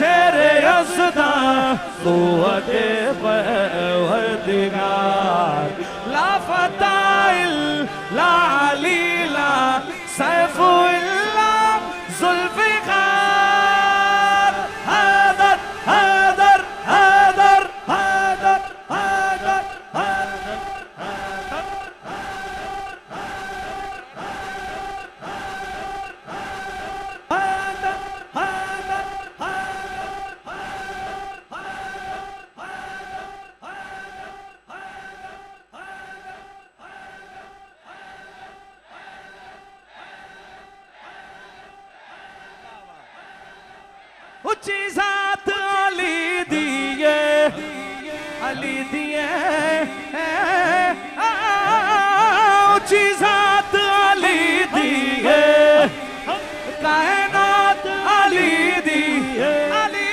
शेर यज़दा क़ुव्वत परवरदिगार ला फ़ताइल ला अली ला सैफ़ु इल्ला ज़ुल्फ़िकार हैदर हैदर हैदर हैदर हैदर ऊंची ज़ात अली दिए अली दिए ऊंची ज़ात अली दिए कायनात अली दिए अली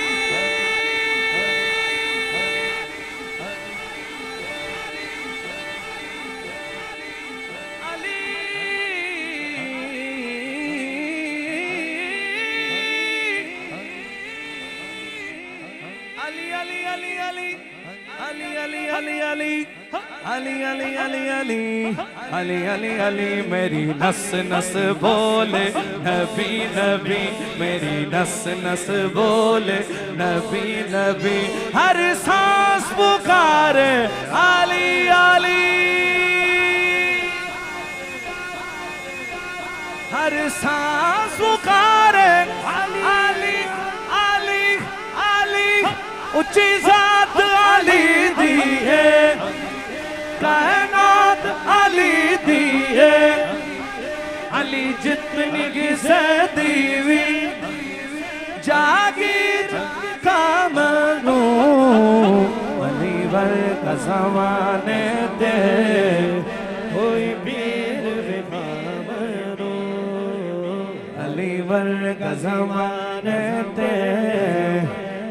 अली अली अली अली अली अली अली मेरी नस नस बोले नबी नबी मेरी नस नस बोले नबी नबी हर सांस पुकारे अली अली हर सांस पुकारे अली अली अली अली ऊंची ज़ात अली दी है कायनात अली दी है अली जितनी किसे दीवी जागीर का मनो अली वर का ज़माने दे कोई पीर बिखामनो अली वर का ज़माने दे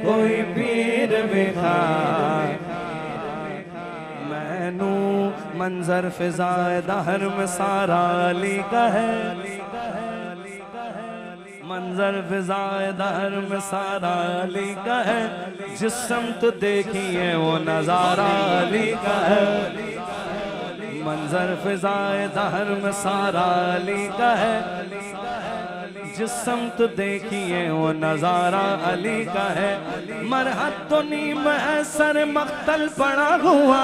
कोई पीर बिखार मैनू मंजर फिज़ाए दहर में सारा अली का है मंजर फिज़ाए दहर में सारा अली का है जिस समत देखिए वो नज़ारा अली का है मंजर फिज़ाए दहर में सारा अली का है जिस समत देखिए वो नज़ारा अली का है मरहत तो नीम सर मख्तल पड़ा हुआ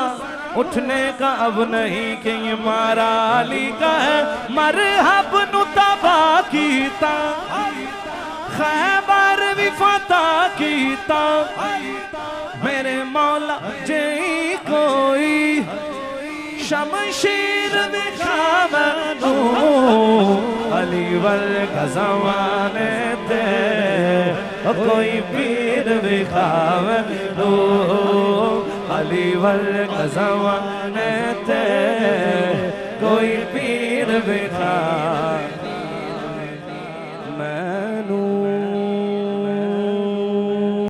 उठने का अब नहीं कि ये मारा अली का है मरहब नुतबा कीता खैबर भी फतह कीता मेरे मौला जई कोई शमशीर दिखावनो अली वर का ज़माने दे कोई पीर दिखावनो अली वर का ज़माने दे कोई पीर दिखा